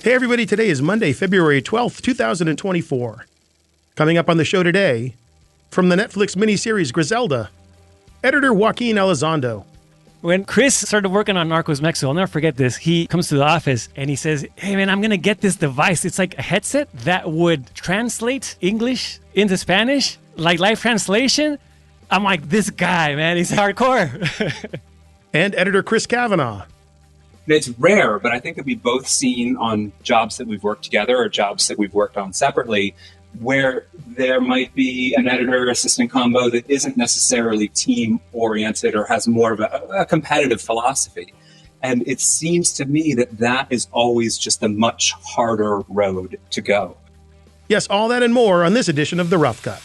Hey everybody, today is Monday, February 12th, 2024. Coming up on the show today, from the Netflix miniseries Griselda, editor Joaquin Elizondo. When Chris started working on Narcos Mexico, I'll never forget this. He comes to the office and he says, hey man, I'm going to get this device. It's like a headset that would translate English into Spanish, like live translation. I'm like, this guy, man, he's hardcore. And editor Chris Cavanagh. It's rare, but I think that we've both seen on jobs that we've worked together or jobs that we've worked on separately, where there might be an editor-assistant combo that isn't necessarily team-oriented or has more of a competitive philosophy. And it seems to me that that is always just a much harder road to go. Yes, all that and more on this edition of The Rough Cut.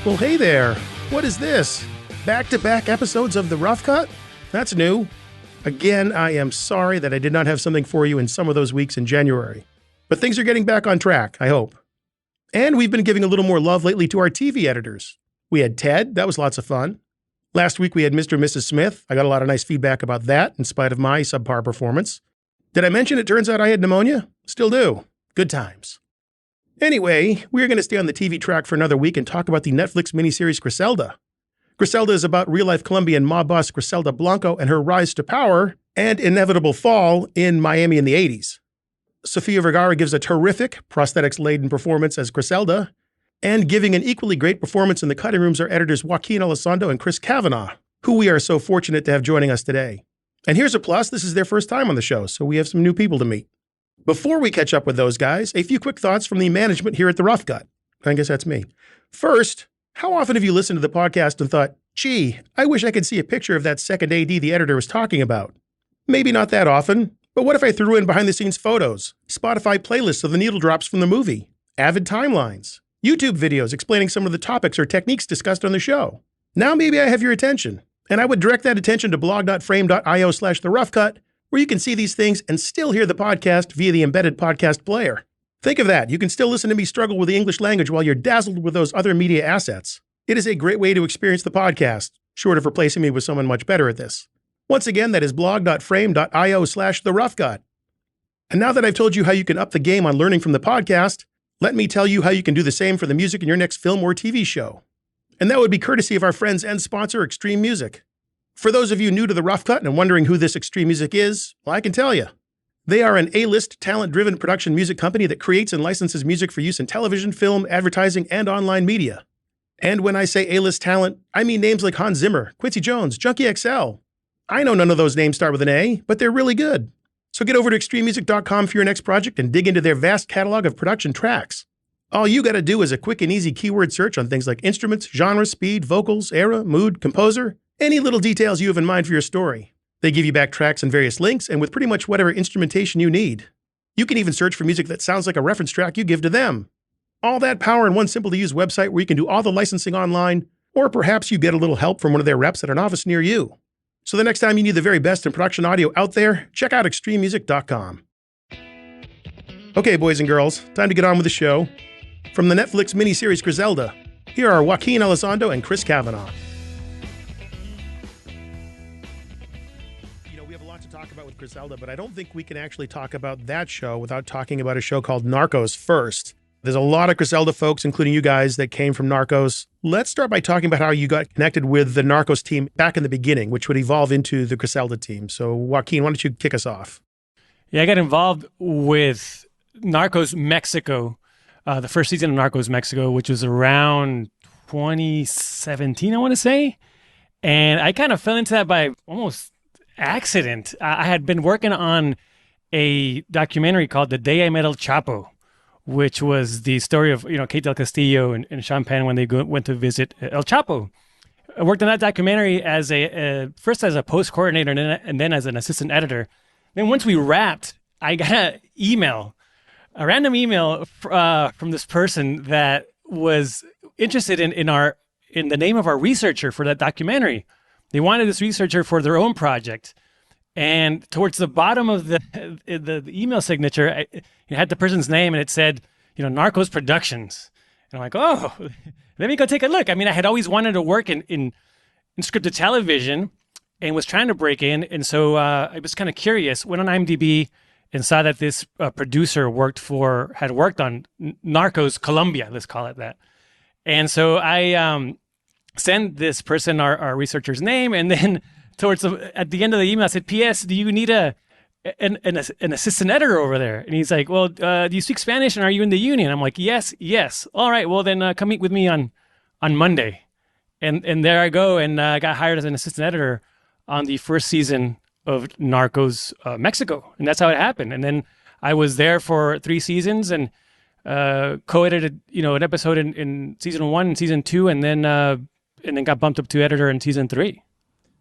Well, hey there. What is this? Back-to-back episodes of The Rough Cut? That's new. Again, I am sorry that I did not have something for you in some of those weeks in January. But things are getting back on track, I hope. And we've been giving a little more love lately to our TV editors. We had Ted. That was lots of fun. Last week we had Mr. and Mrs. Smith. I got a lot of nice feedback about that, in spite of my subpar performance. Did I mention it turns out I had pneumonia? Still do. Good times. Anyway, we're going to stay on the TV track for another week and talk about the Netflix miniseries Griselda. Griselda is about real-life Colombian mob boss Griselda Blanco and her rise to power and inevitable fall in Miami in the 80s. Sofía Vergara gives a terrific, prosthetics-laden performance as Griselda, and giving an equally great performance in the cutting rooms are editors Joaquin Elizondo and Chris Cavanagh, who we are so fortunate to have joining us today. And here's a plus, this is their first time on the show, so we have some new people to meet. Before we catch up with those guys, a few quick thoughts from the management here at The Rough Cut. I guess that's me. First, how often have you listened to the podcast and thought, gee, I wish I could see a picture of that second AD the editor was talking about? Maybe not that often, but what if I threw in behind-the-scenes photos, Spotify playlists of the needle drops from the movie, Avid timelines, YouTube videos explaining some of the topics or techniques discussed on the show? Now maybe I have your attention, and I would direct that attention to blog.frame.io/theroughcut, where you can see these things and still hear the podcast via the embedded podcast player. Think of that. You can still listen to me struggle with the English language while you're dazzled with those other media assets. It is a great way to experience the podcast, short of replacing me with someone much better at this. Once again, that is blog.frame.io/theroughcut. And now that I've told you how you can up the game on learning from the podcast, let me tell you how you can do the same for the music in your next film or TV show. And that would be courtesy of our friends and sponsor, Extreme Music. For those of you new to The Rough Cut and wondering who this Extreme Music is, well, I can tell you. They are an A-list, talent-driven production music company that creates and licenses music for use in television, film, advertising, and online media. And when I say A-list talent, I mean names like Hans Zimmer, Quincy Jones, Junkie XL. I know none of those names start with an A, but they're really good. So get over to extrememusic.com for your next project and dig into their vast catalog of production tracks. All you gotta do is a quick and easy keyword search on things like instruments, genre, speed, vocals, era, mood, composer, any little details you have in mind for your story. They give you back tracks and various links, and with pretty much whatever instrumentation you need. You can even search for music that sounds like a reference track you give to them. All that power in one simple-to-use website where you can do all the licensing online, or perhaps you get a little help from one of their reps at an office near you. So the next time you need the very best in production audio out there, check out extrememusic.com. Okay, boys and girls, time to get on with the show. From the Netflix miniseries Griselda, here are Joaquin Elizondo and Chris Cavanagh. Talk about with Griselda, but I don't think we can actually talk about that show without talking about a show called Narcos first. There's a lot of Griselda folks, including you guys, that came from Narcos. Let's start by talking about how you got connected with the Narcos team back in the beginning, which would evolve into the Griselda team. So, Joaquin, why don't you kick us off? Yeah, I got involved with Narcos Mexico, the first season of Narcos Mexico, which was around 2017, I want to say. And I kind of fell into that by almost accident. I had been working on a documentary called The Day I Met El Chapo, which was the story of, Kate Del Castillo and Sean Penn when they went to visit El Chapo. I worked on that documentary as first as a post coordinator and then as an assistant editor. Then once we wrapped, I got a random email from this person that was interested in the name of our researcher for that documentary. They wanted this researcher for their own project. And towards the bottom of the email signature, it had the person's name, and it said, Narcos Productions. And I'm like, oh, let me go take a look. I mean, I had always wanted to work in scripted television and was trying to break in. And so I was kind of curious, went on IMDb and saw that this producer had worked on Narcos Colombia, let's call it that. And so I sent this person our researcher's name, and then at the end of the email, I said, P.S., do you need an assistant editor over there? And he's like, well, do you speak Spanish, and are you in the union? I'm like, yes. All right, well, then come meet with me on Monday. And there I go, and I got hired as an assistant editor on the first season of Narcos Mexico. And that's how it happened. And then I was there for 3 seasons and co-edited, an episode in season 1 and season 2, and then got bumped up to editor in season 3.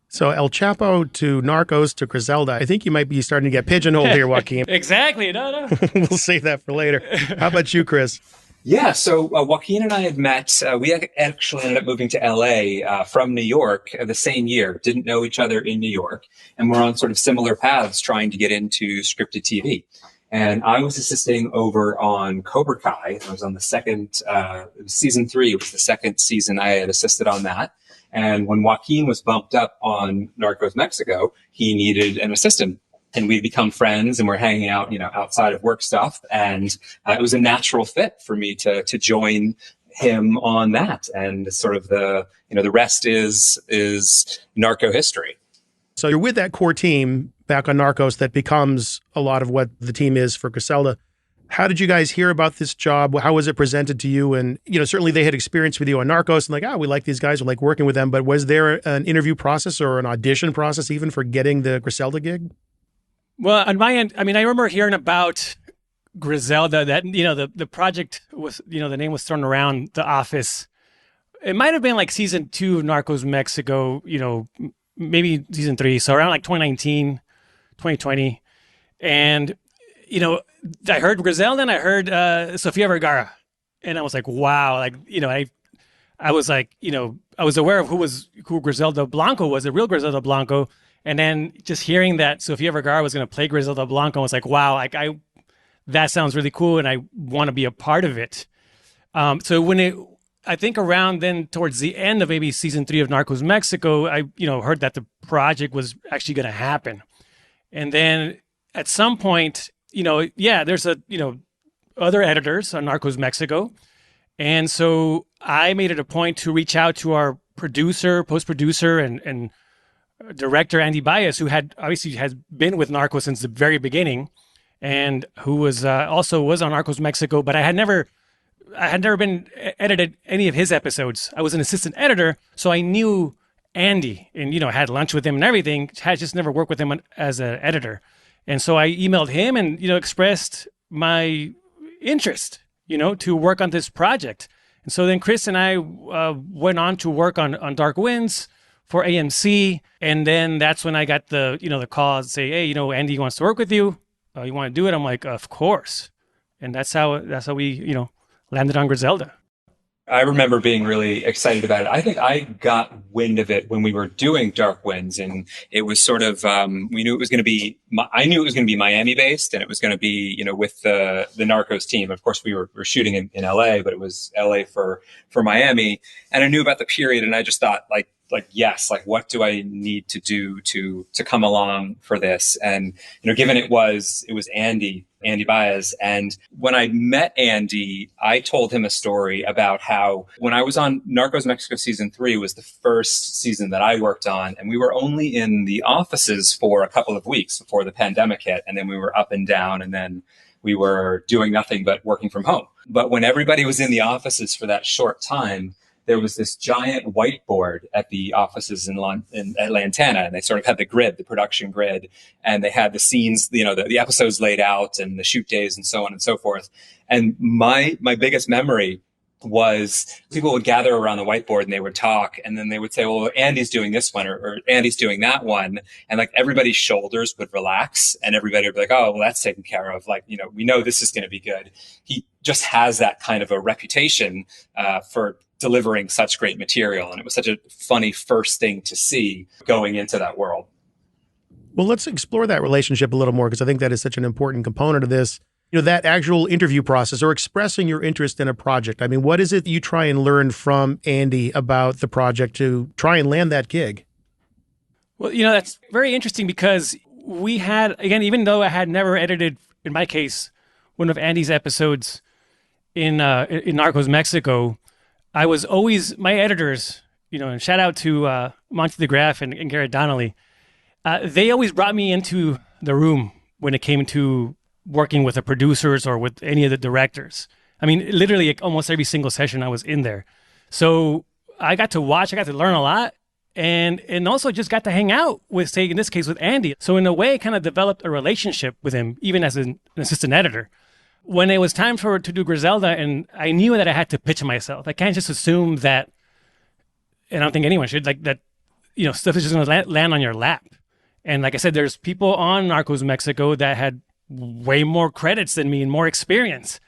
So El Chapo to Narcos to Griselda. I think you might be starting to get pigeonholed here, Joaquin. Exactly. No. We'll save that for later. How about you, Chris? Yeah, so Joaquin and I had met. We actually ended up moving to LA from New York the same year. Didn't know each other in New York, and we're on sort of similar paths trying to get into scripted TV. And I was assisting over on Cobra Kai. I was on the second, season 3. It was the second season I had assisted on that. And when Joaquin was bumped up on Narcos Mexico, he needed an assistant. And we'd become friends, and we're hanging out, outside of work stuff. And it was a natural fit for me to join him on that. And sort of the rest is narco history. So you're with that core team back on Narcos that becomes a lot of what the team is for Griselda. How did you guys hear about this job? How was it presented to you? And, certainly they had experience with you on Narcos and we like these guys, we like working with them. But was there an interview process or an audition process even for getting the Griselda gig? Well, on my end, I mean, I remember hearing about Griselda that, the project was, the name was thrown around the office. It might have been like season 2 of Narcos Mexico, maybe season 3. So around like 2019, 2020. And, I heard Griselda and I heard Sofía Vergara. And I was like, wow. Like, I was like, I was aware of who Griselda Blanco was, the real Griselda Blanco. And then just hearing that Sofía Vergara was going to play Griselda Blanco, I was like, wow, that sounds really cool, and I want to be a part of it. So I think around then, towards the end of maybe season 3 of Narcos Mexico, I heard that the project was actually going to happen. And then at some point, there's other editors on Narcos Mexico. And so I made it a point to reach out to our producer, post-producer, and director Andy Baiz, who has been with Narcos since the very beginning, and who was also was on Narcos Mexico, but I had never been edited any of his episodes. I was an assistant editor, so I knew Andy, and had lunch with him and everything. Had just never worked with him as an editor, and so I emailed him and expressed my interest, to work on this project. And so then Chris and I went on to work on Dark Winds for AMC, and then that's when I got the call and say, hey, Andy wants to work with you. You want to do it? I'm like, of course. And that's how we landed on Griselda. I remember being really excited about it. I think I got wind of it when we were doing Dark Winds, and it was sort of we knew it was going to be. I knew it was going to be Miami based, and it was going to be with the Narcos team. Of course, we were shooting in LA, but it was LA for Miami, and I knew about the period, and I just thought yes, what do I need to do to come along for this? And given it was Andy Baiz, and when I met Andy, I told him a story about how when I was on Narcos Mexico season 3 was the first season that I worked on, and we were only in the offices for a couple of weeks before the pandemic hit, and then we were up and down, and then we were doing nothing but working from home. But when everybody was in the offices for that short time, there was this giant whiteboard at the offices at Lantana, and they sort of had the grid, the production grid, and they had the scenes, the episodes laid out and the shoot days and so on and so forth. And my biggest memory was people would gather around the whiteboard and they would talk, and then they would say, well, Andy's doing this one or Andy's doing that one. And everybody's shoulders would relax and everybody would be like, oh, well, that's taken care of. We know this is going to be good. He just has that kind of a reputation for delivering such great material. And it was such a funny first thing to see going into that world. Well, let's explore that relationship a little more because I think that is such an important component of this. That actual interview process or expressing your interest in a project. I mean, what is it you try and learn from Andy about the project to try and land that gig? Well, that's very interesting because we had, again, even though I had never edited, in my case, one of Andy's episodes in Narcos Mexico, I was always, my editors, and shout out to Monty DeGraff and Garrett Donnelly, they always brought me into the room when it came to working with the producers or with any of the directors. I mean, literally almost every single session I was in there. So I got to watch, I got to learn a lot, and also just got to hang out with, say, in this case, with Andy. So in a way, kind of developed a relationship with him, even as an assistant editor. When it was time to do Griselda, and I knew that I had to pitch myself. I can't just assume that, and I don't think anyone should, like that, stuff is just going to land on your lap. And like I said, there's people on Narcos Mexico that had way more credits than me and more experience.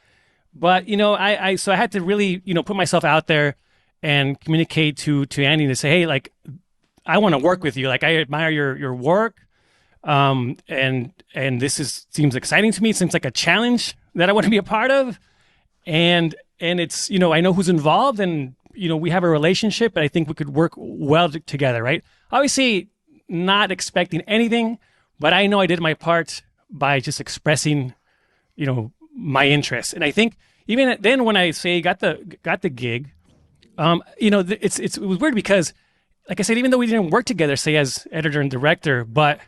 But, I had to really, put myself out there and communicate to Andy to say, hey, like, I want to work with you. Like, I admire your work. And this seems exciting to me. It seems like a challenge that I want to be a part of. And it's, I know who's involved and, we have a relationship, but I think we could work well together, right? Obviously not expecting anything, but I know I did my part by just expressing, my interest. And I think even then when I say got the gig, it was weird because, like I said, even though we didn't work together, say as editor and director, but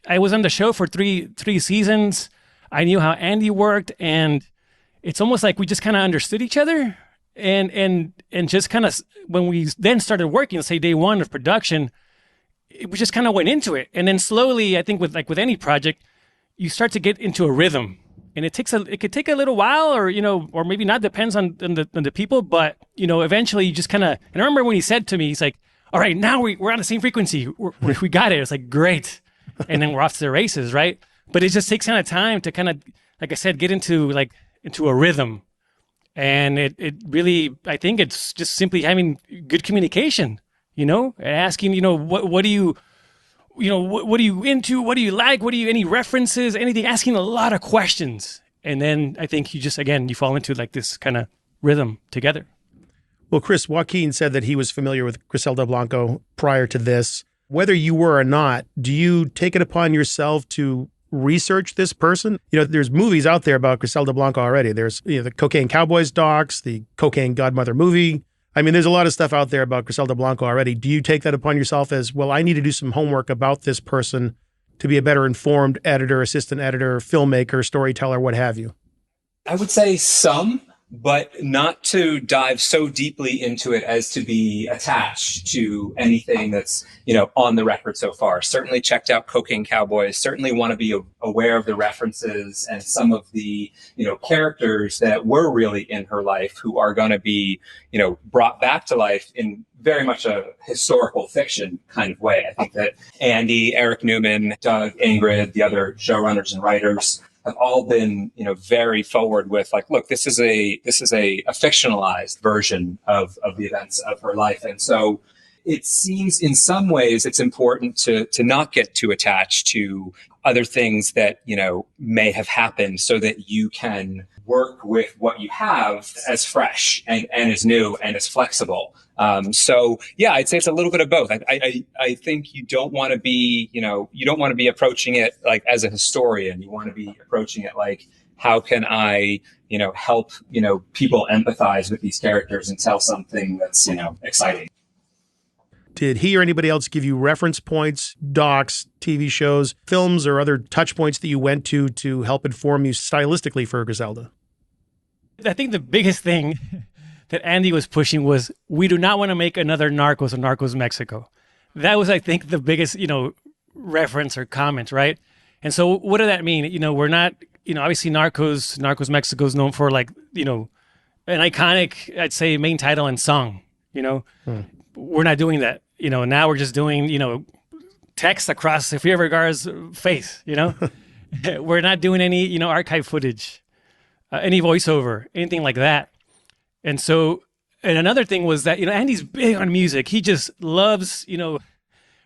I was on the show for three seasons. I knew how Andy worked, and it's almost like we just kind of understood each other, and just kind of when we then started working, say day one of production, we just kind of went into it, and then slowly, I think with any project, you start to get into a rhythm. And it could take a little while, or or maybe not. Depends on the people, but eventually you just kind of. And I remember when he said to me, he's like, "All right, now we're on the same frequency. We got it." It's like great, and then we're off to the races, right? But it just takes kind of time to kind of, like I said, get into a rhythm, and it really, I think it's just simply having good communication, and asking, what do you. What are you into? What do you like? Any references, anything, asking a lot of questions. And then I think you just, again, you fall into like this kind of rhythm together. Well, Chris, Joaquin said that he was familiar with Griselda Blanco prior to this. Whether you were or not, do you take it upon yourself to research this person? There's movies out there about Griselda Blanco already. There's the Cocaine Cowboys docs, the Cocaine Godmother movie. I mean, there's a lot of stuff out there about Griselda Blanco already. Do you take that upon yourself as, well, I need to do some homework about this person to be a better informed editor, assistant editor, filmmaker, storyteller, what have you? I would say some, but not to dive so deeply into it as to be attached to anything that's, on the record so far. Certainly checked out Cocaine Cowboys, certainly want to be aware of the references and some of the, characters that were really in her life who are going to be, brought back to life in very much a historical fiction kind of way. I think that Andy, Eric Newman, Doug, Ingrid, the other showrunners and writers have all been, very forward with like, look, this is a fictionalized version of the events of her life. And so it seems in some ways it's important to not get too attached to other things that, may have happened so that you can work with what you have as fresh and as new and as flexible. So yeah, I'd say it's a little bit of both. I think you don't want to be, you don't want to be approaching it like as a historian. You want to be approaching it like, how can I, help, people empathize with these characters and tell something that's, exciting. Did he or anybody else give you reference points, docs, TV shows, films, or other touch points that you went to help inform you stylistically for Griselda? I think the biggest thing that Andy was pushing was, we do not want to make another Narcos or Narcos Mexico. That was, I think, the biggest, reference or comment, right? And so what did that mean? We're not, obviously Narcos Mexico is known for like, an iconic, I'd say, main title and song, We're not doing that. Now we're just doing, text across Sofía Vergara's face, We're not doing any, archive footage, any voiceover, anything like that. And so, and another thing was that, Andy's big on music. He just loves,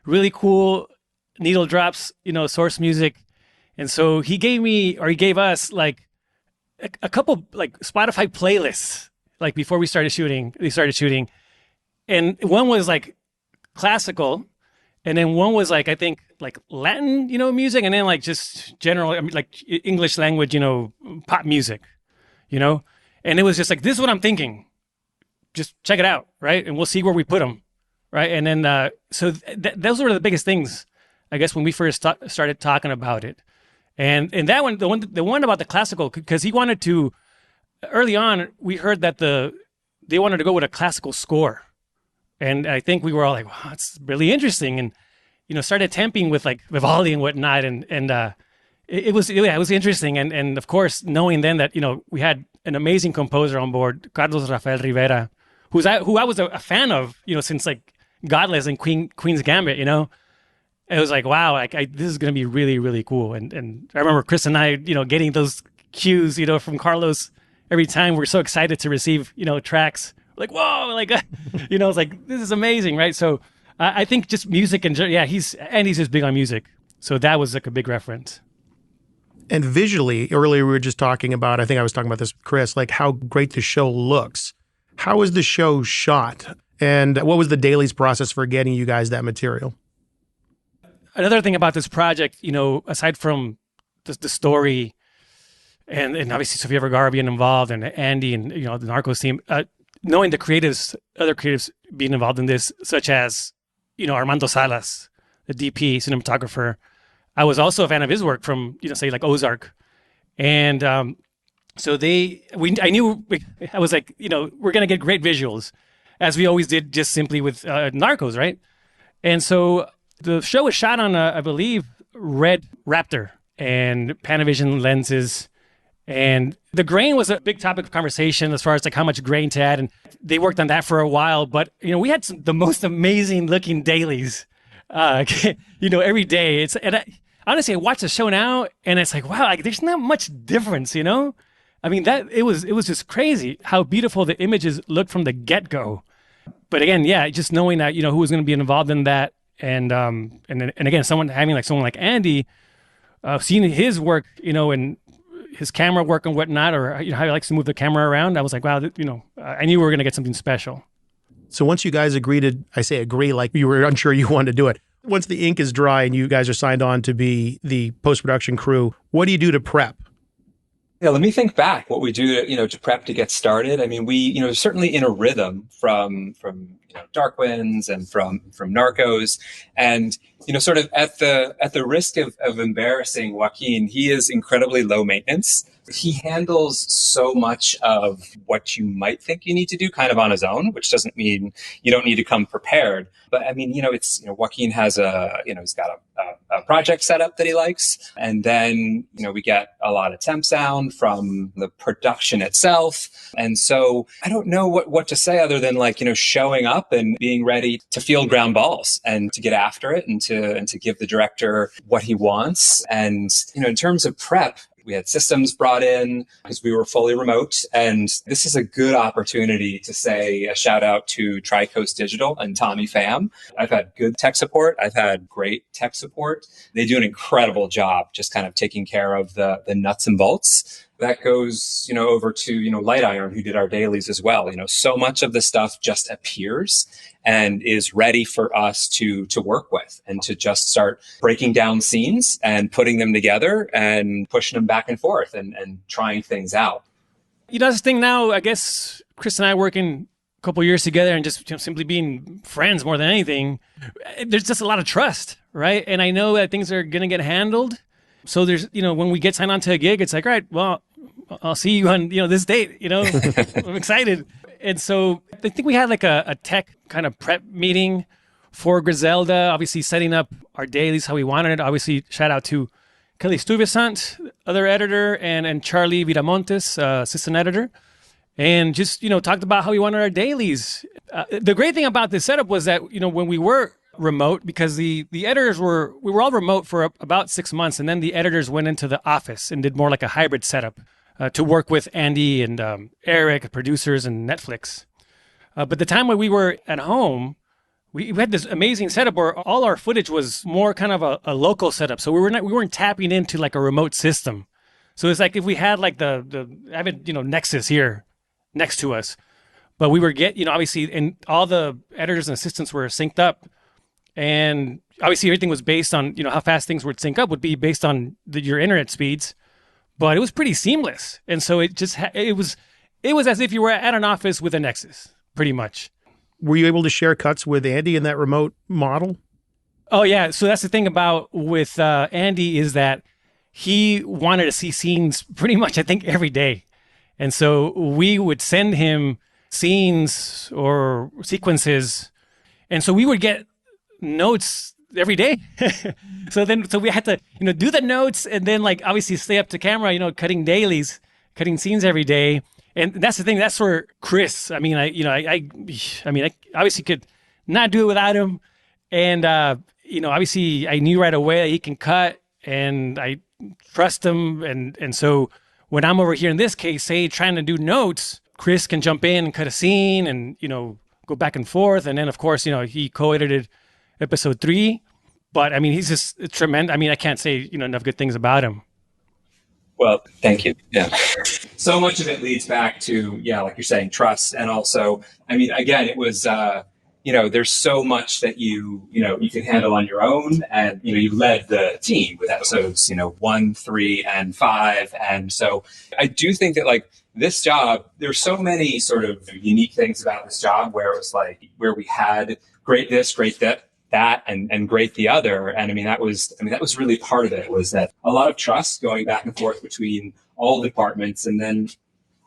really cool needle drops, source music. And so he gave us like a couple like Spotify playlists, like before they started shooting. And one was like classical. And then one was like, I think like Latin, music. And then like just general, like English language, pop music, and it was just like, this is what I'm thinking. Just check it out. Right. And we'll see where we put them. Right. And then, so those were the biggest things, I guess, when we first started talking about it. And that one, the one about the classical, because he wanted to, early on, we heard that they wanted to go with a classical score. And I think we were all like, wow, that's really interesting. And, started temping with like Vivaldi and whatnot. And it was interesting. And of course, knowing then that, we had an amazing composer on board, Carlos Rafael Rivera, who I was a fan of, since like Godless and Queen's Gambit, It was like, wow, like this is going to be really, really cool. And I remember Chris and I, getting those cues, from Carlos every time. We're so excited to receive, tracks. Like, whoa, like, it's like, this is amazing, right? So I think just music and he's just big on music. So that was like a big reference. And visually, earlier we were just talking about, I think I was talking about this with Chris, like how great the show looks. How was the show shot? And what was the dailies process for getting you guys that material? Another thing about this project, aside from the story and obviously Sofía Vergara being involved and Andy and, the Narcos team, knowing the other creatives being involved in this, such as, Armando Salas, the DP, cinematographer. I was also a fan of his work from, say like Ozark. And so I knew, I was like, we're going to get great visuals, as we always did just simply with Narcos, right? And so the show was shot on, I believe, Red Raptor and Panavision lenses. And the grain was a big topic of conversation as far as like how much grain to add. And they worked on that for a while. But, we had the most amazing looking dailies, every day. Honestly, I watch the show now and it's like, wow, like there's not much difference, I mean, it was just crazy how beautiful the images looked from the get-go. But again, just knowing that, who was going to be involved in that. And again, someone like Andy, seeing his work, and his camera work and whatnot, or how he likes to move the camera around, I was like, wow, I knew we were going to get something special. So once you guys agree, like you were unsure you wanted to do it. Once the ink is dry and you guys are signed on to be the post-production crew, what do you do to prep? Yeah, let me think back what we do to prep to get started. I mean, we, certainly in a rhythm from Dark Winds and from Narcos, and, sort of at the risk of embarrassing Joaquin, he is incredibly low maintenance. He handles so much of what you might think you need to do kind of on his own, which doesn't mean you don't need to come prepared. But I mean, Joaquin has he's got a project setup that he likes. And then, we get a lot of temp sound from the production itself. And so I don't know what to say other than like, showing up and being ready to field ground balls and to get after it and to give the director what he wants. And, in terms of prep, we had systems brought in because we were fully remote. And this is a good opportunity to say a shout out to Tri-Coast Digital and Tommy Pham. I've had good tech support. I've had great tech support. They do an incredible job just kind of taking care of the nuts and bolts. That goes, over to, Light Iron, who did our dailies as well. So much of the stuff just appears and is ready for us to work with and to just start breaking down scenes and putting them together and pushing them back and forth and trying things out. This thing now, I guess Chris and I working a couple of years together and just simply being friends more than anything, there's just a lot of trust, right? And I know that things are going to get handled. So there's, when we get signed on to a gig, it's like, all right, well, I'll see you on, this date, I'm excited. And so I think we had like a tech kind of prep meeting for Griselda, obviously setting up our dailies how we wanted it. Obviously, shout out to Kelly Stuyvesant, other editor, and Charlie Viramontes, assistant editor. And just, talked about how we wanted our dailies. The great thing about this setup was that, when we were remote, because the editors we were all remote for about 6 months, and then the editors went into the office and did more like a hybrid setup to work with Andy and Eric, producers, and Netflix. But the time when we were at home, we had this amazing setup where all our footage was more kind of a local setup. So we weren't tapping into like a remote system. So it's like if we had like the Avid, Nexus here next to us, but we were obviously, and all the editors and assistants were synced up, and obviously everything was based on, how fast things would sync up would be based on your internet speeds, but it was pretty seamless. And so it was as if you were at an office with a Nexus, pretty much. Were you able to share cuts with Andy in that remote model? Oh yeah. So that's the thing with Andy, is that he wanted to see scenes pretty much, I think, every day. And so we would send him scenes or sequences. And so we would get notes every day. So we had to, do the notes and then like obviously stay up to camera, cutting dailies, cutting scenes every day. And that's the thing. That's where Chris, I obviously could not do it without him. And, obviously I knew right away that he can cut, and I trust him. And so when I'm over here in this case, say trying to do notes, Chris can jump in and cut a scene and, go back and forth. And then of course, he co-edited episode 3, but he's just tremendous. I can't say, enough good things about him. Well, thank you. Yeah. So much of it leads back to, like you're saying, trust. And also, again, it was, there's so much that you can handle on your own. And, you led the team with episodes, 1, 3, and 5. And so I do think that like this job, there's so many sort of unique things about this job where it was like, where we had great this, great that, and great the other. And that was really part of it, was that a lot of trust going back and forth between all departments. And then,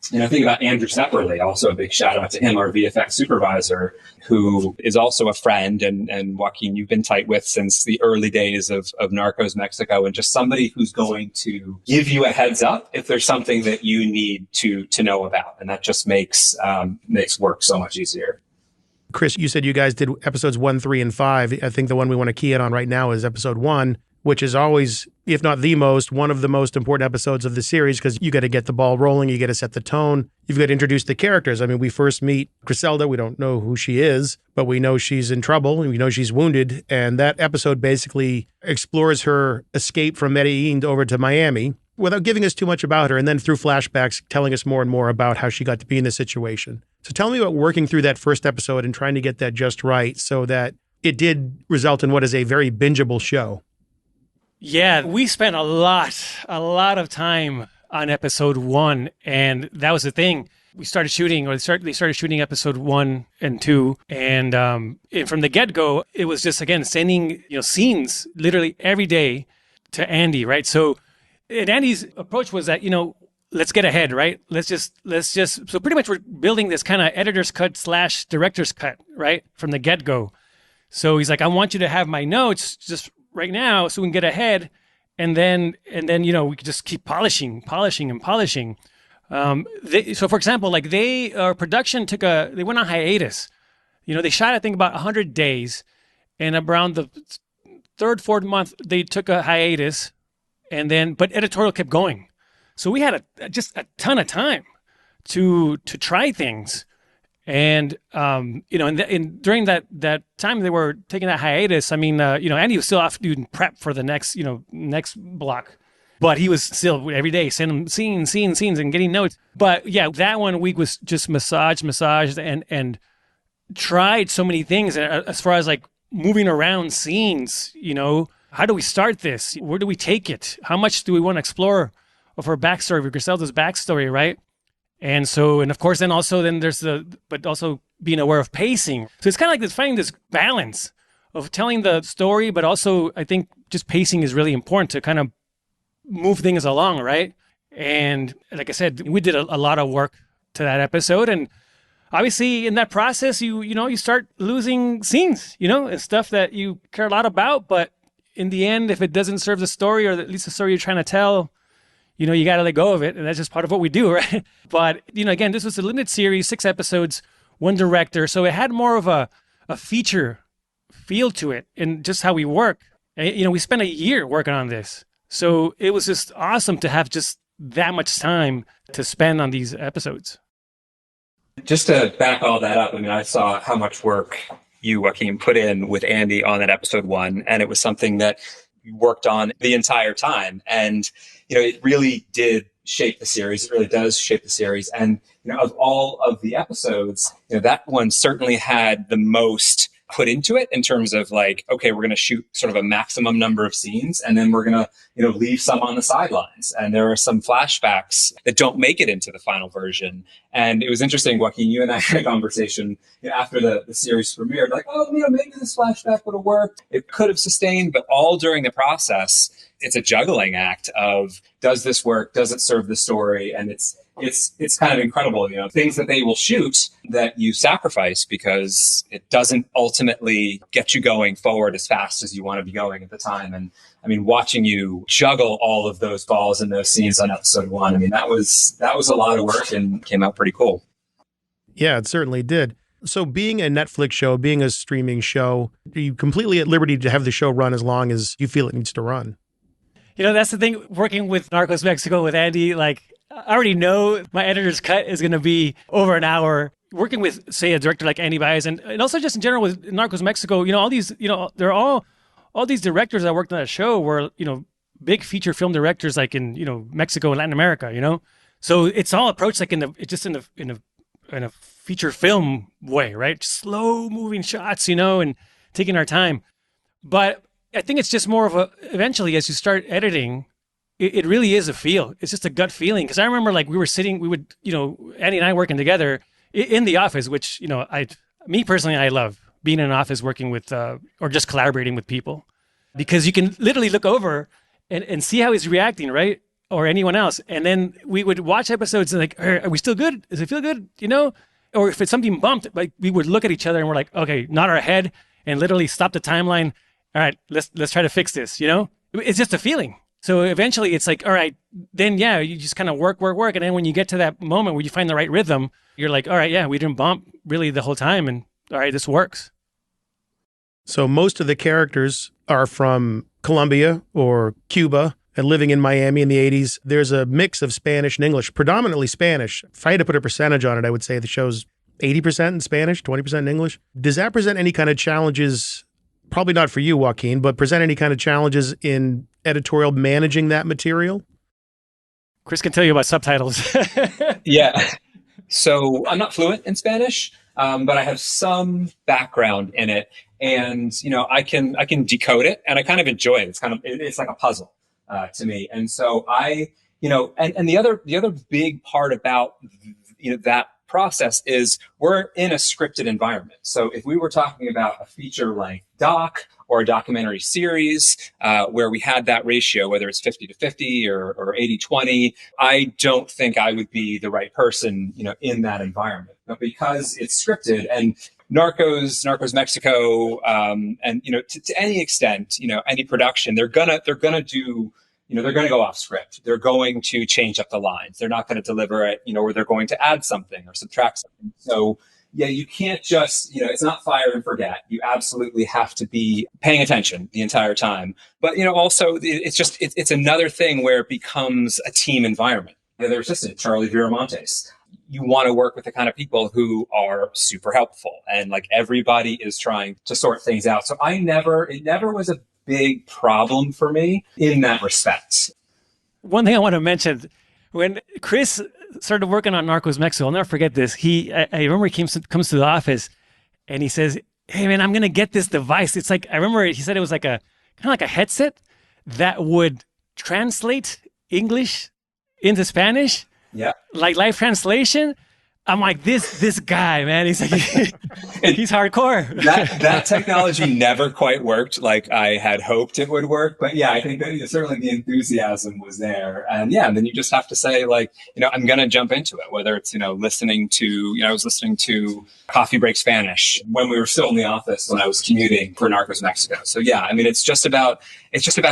think about Andrew separately, also a big shout out to him, our VFX supervisor, who is also a friend. And Joaquin, you've been tight with since the early days of Narcos Mexico, and just somebody who's going to give you a heads up if there's something that you need to know about. And that just makes work so much easier. Chris, you said you guys did episodes 1, 3, and 5. I think the one we want to key in on right now is episode 1, which is always, if not the most, one of the most important episodes of the series, because you got to get the ball rolling, you got to set the tone, you've got to introduce the characters. We first meet Griselda. We don't know who she is, but we know she's in trouble and we know she's wounded. And that episode basically explores her escape from Medellin over to Miami without giving us too much about her, and then through flashbacks telling us more and more about how she got to be in this situation. So tell me about working through that first episode and trying to get that just right so that it did result in what is a very bingeable show. Yeah, we spent a lot of time on episode 1, and that was the thing. They started shooting episode 1 and 2, and from the get-go, it was just, again, sending scenes literally every day to Andy, right? So, and Andy's approach was that, let's get ahead, right? Let's just, so pretty much we're building this kind of editor's cut / director's cut, right? From the get-go. So he's like, I want you to have my notes just right now so we can get ahead. And then, we could just keep polishing. So for example, like our production they went on hiatus. They shot, I think, about 100 days, and around the 3rd, 4th month, they took a hiatus, but editorial kept going. So we had just a ton of time to try things. And, and during that time they were taking that hiatus, Andy was still off doing prep for the next block, but he was still every day sending scenes and getting notes. But yeah, that 1 week was just massaged and tried so many things as far as like moving around scenes, how do we start this? Where do we take it? How much do we want to explore of her backstory, of Griselda's backstory, right? And so, and of course, then there's but also being aware of pacing. So it's kind of like finding this balance of telling the story, but also I think just pacing is really important to kind of move things along, right? And like I said, we did a lot of work to that episode. And obviously in that process, you start losing scenes, and stuff that you care a lot about. But in the end, if it doesn't serve the story, or at least the story you're trying to tell, you got to let go of it. And that's just part of what we do, right? But, again, this was a limited series, 6 episodes, 1 director. So it had more of a feature feel to it and just how we work. And, we spent a year working on this. So it was just awesome to have just that much time to spend on these episodes. Just to back all that up, I saw how much work you, Joaquin, put in with Andy on that episode 1. And it was something that you worked on the entire time. And, it really did shape the series. It really does shape the series. And, of all of the episodes, that one certainly had the most put into it in terms of like, okay, we're going to shoot sort of a maximum number of scenes, and then we're going to, leave some on the sidelines. And there are some flashbacks that don't make it into the final version. And it was interesting, Joaquin, you and I had a conversation after the series premiered, like, oh, maybe this flashback would have worked. It could have sustained, but all during the process, it's a juggling act of, does this work? Does it serve the story? And it's kind of incredible, things that they will shoot that you sacrifice because it doesn't ultimately get you going forward as fast as you want to be going at the time. And I mean, watching you juggle all of those balls in those scenes on episode 1, I mean, that was a lot of work and came out pretty cool. Yeah, it certainly did. So being a Netflix show, being a streaming show, are you completely at liberty to have the show run as long as you feel it needs to run? That's the thing, working with Narcos Mexico with Andy, like, I already know my editor's cut is going to be over an hour. Working with, say, a director like Andrés Baiz, and also just in general with Narcos Mexico, all these, they're all these directors that worked on that show were, big feature film directors like in, Mexico and Latin America, So it's all approached like in a feature film way, right? Slow moving shots, and taking our time. But I think it's just more of eventually as you start editing, it really is a feel. It's just a gut feeling. Because I remember like we would, Andy and I working together in the office, which, me personally, I love being in an office working with, or just collaborating with people. Because you can literally look over and see how he's reacting, right? Or anyone else. And then we would watch episodes and like, are we still good? Does it feel good? Or if it's something bumped, like we would look at each other and we're like, okay, nod our head and literally stop the timeline. All right, let's try to fix this, It's just a feeling. So eventually it's like, all right, then yeah, you just kind of work. And then when you get to that moment where you find the right rhythm, you're like, all right, yeah, we didn't bump really the whole time. And all right, this works. So most of the characters are from Colombia or Cuba and living in Miami in the 80s. There's a mix of Spanish and English, predominantly Spanish. If I had to put a percentage on it, I would say the show's 80% in Spanish, 20% in English. Does that present any kind of challenges? Probably not for you, Joaquin, but present any kind of challenges in editorial managing that material? Chris can tell you about subtitles. Yeah. So I'm not fluent in Spanish, but I have some background in it. And, I can decode it and I kind of enjoy it. It's like a puzzle to me. And so and the other big part about, that process is we're in a scripted environment. So if we were talking about a feature-length doc or a documentary series where we had that ratio, whether it's 50-50 or 80-20, I don't think I would be the right person, in that environment. But because it's scripted and Narcos Mexico, and to any extent, any production, they're gonna do. They're going to go off script. They're going to change up the lines. They're not going to deliver it, or they're going to add something or subtract something. So yeah, you can't just, it's not fire and forget. You absolutely have to be paying attention the entire time. But, also it's another thing where it becomes a team environment. Their assistant, Charlie Viramontes. You want to work with the kind of people who are super helpful and like everybody is trying to sort things out. So it never was a big problem for me in that respect. One thing I want to mention, when Chris started working on Narcos Mexico, I'll never forget this. I remember he comes to the office and he says, "Hey man, I'm going to get this device." It's like, I remember he said it was like kind of like a headset that would translate English into Spanish. Yeah. Like live translation. I'm like, this guy, man, he's like, he's hardcore. That technology never quite worked like I had hoped it would work. But yeah, I think that certainly the enthusiasm was there. And yeah, and then you just have to say like, I'm going to jump into it, whether it's, listening to, I was listening to Coffee Break Spanish when we were still in the office when I was commuting for Narcos Mexico. So yeah, I mean, it's just about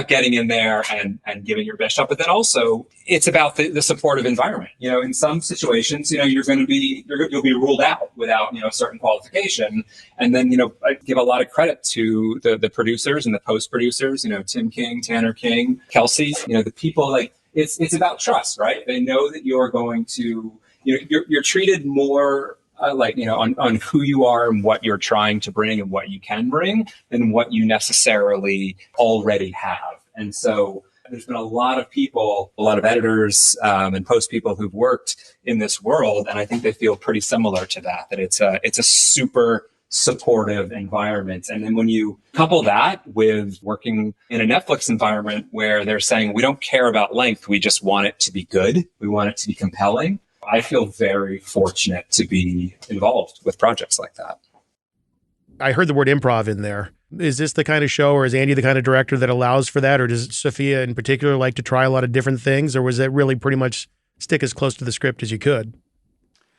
getting in there and giving your best shot. But then also it's about the supportive environment. In some situations, you'll be ruled out without, a certain qualification. And then, I give a lot of credit to the producers and the post producers, Tim King, Tanner King, Kelsey, the people like it's about trust, right? They know that you're going to, you're treated more on who you are and what you're trying to bring and what you can bring than what you necessarily already have. And so there's been a lot of people, a lot of editors and post people who've worked in this world. And I think they feel pretty similar to that it's a super supportive environment. And then when you couple that with working in a Netflix environment where they're saying, we don't care about length, we just want it to be good. We want it to be compelling. I feel very fortunate to be involved with projects like that. I heard the word improv in there. Is this the kind of show, or is Andy the kind of director that allows for that? Or does Sofía in particular like to try a lot of different things? Or was it really pretty much stick as close to the script as you could?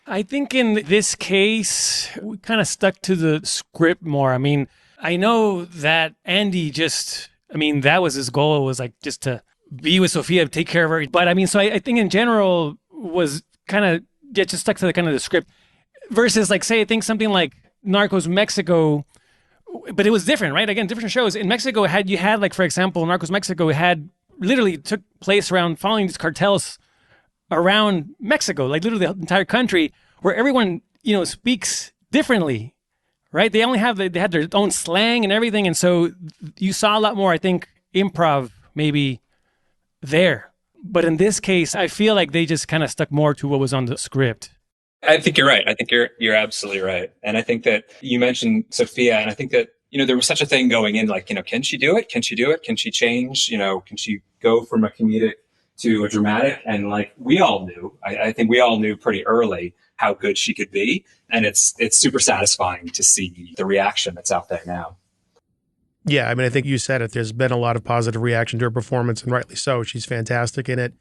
I think in this case, we kind of stuck to the script more. I mean, I know that Andy that was his goal, was like just to be with Sofía, take care of her. But I mean, so I think in general was kind of just stuck to the kind of the script versus like, say, I think something like Narcos Mexico, but it was different, right? Again, different shows. In Mexico, you had like, for example, Narcos Mexico had literally took place around following these cartels around Mexico, like literally the entire country, where everyone, speaks differently, right? They had their own slang and everything. And so you saw a lot more, I think, improv maybe there. But in this case, I feel like they just kind of stuck more to what was on the script. I think you're right. I think you're absolutely right. And I think that you mentioned Sofía, and I think that, there was such a thing going in, like, can she do it? Can she do it? Can she change? Can she go from a comedic to a dramatic? And like, we all knew, I think we all knew pretty early how good she could be. And it's super satisfying to see the reaction that's out there now. Yeah, I mean, I think you said it. There's been a lot of positive reaction to her performance, and rightly so. She's fantastic in it.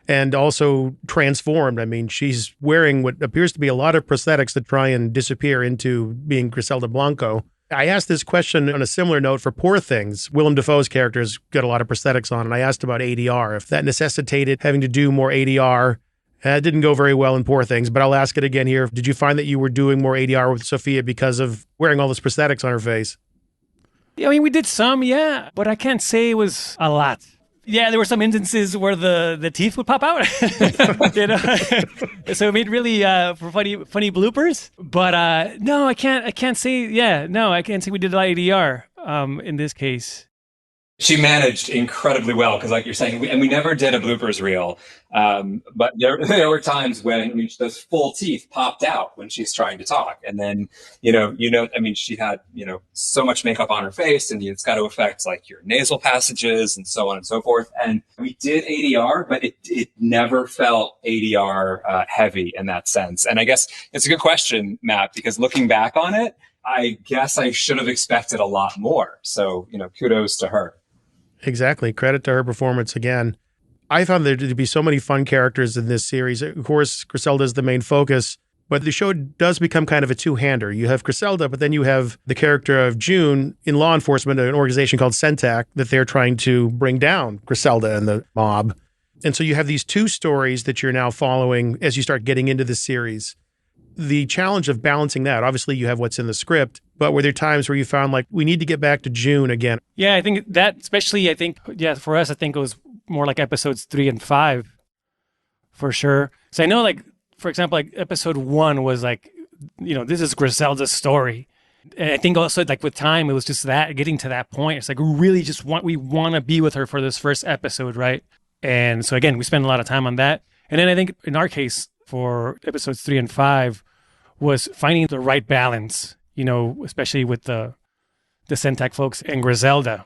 And also transformed. I mean, she's wearing what appears to be a lot of prosthetics to try and disappear into being Griselda Blanco. I asked this question on a similar note for Poor Things. Willem Dafoe's character's got a lot of prosthetics on, and I asked about ADR, if that necessitated having to do more ADR. It didn't go very well in Poor Things, but I'll ask it again here. Did you find that you were doing more ADR with Sofía because of wearing all those prosthetics on her face? Yeah, I mean, we did some, yeah, but I can't say it was a lot. Yeah, there were some instances where the teeth would pop out, So it made really for funny bloopers. But no, I can't say. Yeah, no, I can't say we did a lot of ADR in this case. She managed incredibly well because, like you're saying, we never did a bloopers reel. But there were times when those full teeth popped out when she's trying to talk, and then she had so much makeup on her face, and it's got to affect like your nasal passages and so on and so forth. And we did ADR, but it never felt ADR heavy in that sense. And I guess it's a good question, Matt, because looking back on it, I guess I should have expected a lot more. So kudos to her. Exactly. Credit to her performance again. I found there to be so many fun characters in this series. Of course, Griselda is the main focus, but the show does become kind of a two-hander. You have Griselda, but then you have the character of June in law enforcement, an organization called CENTAC, that they're trying to bring down Griselda and the mob. And so you have these two stories that you're now following as you start getting into the series. The challenge of balancing that, obviously you have what's in the script, but were there times where you found like, we need to get back to June again? Yeah, I think that especially, for us, I think it was more like episodes 3 and 5 for sure. So I know like, for example, like episode 1 was like, this is Griselda's story. And I think also like with time, it was just that getting to that point. It's like, we want to be with her for this first episode. Right. And so again, we spend a lot of time on that. And then I think in our case for episodes 3 and 5 was finding the right balance, especially with the CENTAC folks and Griselda.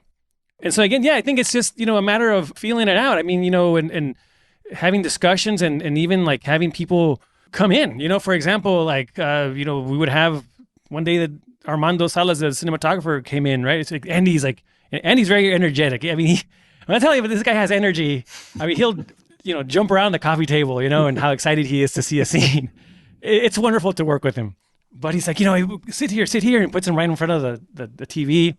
And so again, yeah, I think it's just, a matter of feeling it out. I mean, and having discussions and even like having people come in, for example, like, we would have one day that Armando Salas, the cinematographer, came in, right? It's like, Andy's very energetic. I mean, when I tell you, this guy has energy, I mean, he'll, jump around the coffee table, and how excited he is to see a scene. It's wonderful to work with him. But he's like, sit here, and puts him right in front of the TV.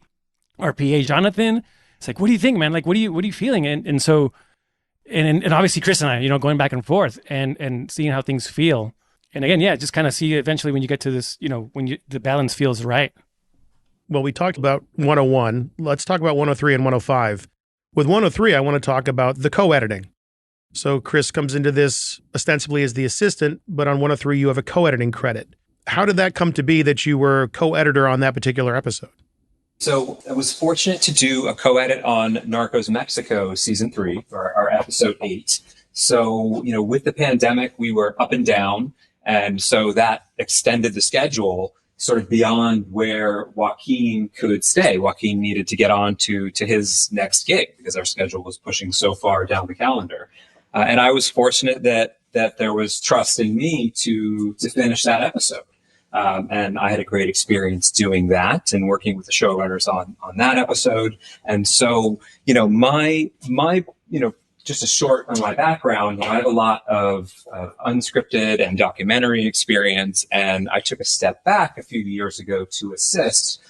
Our PA, Jonathan, it's like, what do you think, man? Like, what are you feeling? And so, and obviously Chris and I, going back and forth and seeing how things feel. And again, yeah, just kind of see eventually when you get to this, when the balance feels right. Well, we talked about 101. Let's talk about 103 and 105. With 103, I want to talk about the co-editing. So Chris comes into this ostensibly as the assistant, but on 103, you have a co-editing credit. how did that come to be that you were co-editor on that particular episode? So I was fortunate to do a co-edit on Narcos Mexico season 3, or our episode 8. So, with the pandemic, we were up and down. And so that extended the schedule sort of beyond where Joaquin could stay. Joaquin needed to get on to his next gig because our schedule was pushing so far down the calendar. And I was fortunate that there was trust in me to finish that episode. And I had a great experience doing that and working with the showrunners on that episode. And so, my just a short on my background, I have a lot of unscripted and documentary experience. And I took a step back a few years ago to assist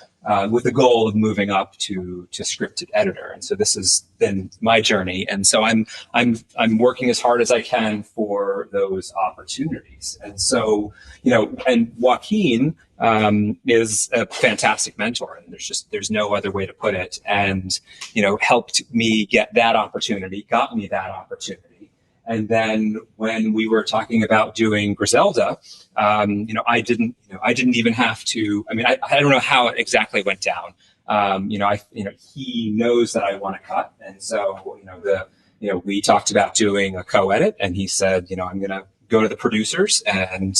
with the goal of moving up to scripted editor. And so this has been my journey. And so I'm working as hard as I can for those opportunities. And so, and Joaquin is a fantastic mentor, and there's no other way to put it. And, helped me get that opportunity, got me that opportunity. And then when we were talking about doing Griselda, I didn't even have to. I mean, I don't know how it exactly went down. He knows that I want to cut, and so we talked about doing a co-edit, and he said, I'm going to go to the producers, and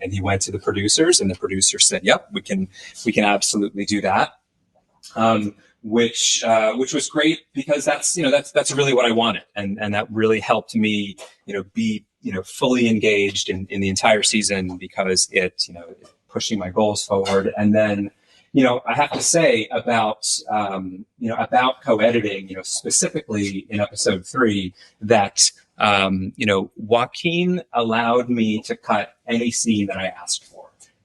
he went to the producers, and the producers said, "Yep, we can absolutely do that." Which was great because that's really what I wanted. And that really helped me, be, fully engaged in the entire season because it pushing my goals forward. And then, I have to say about co-editing, specifically in episode 3 that, Joaquin allowed me to cut any scene that I asked for.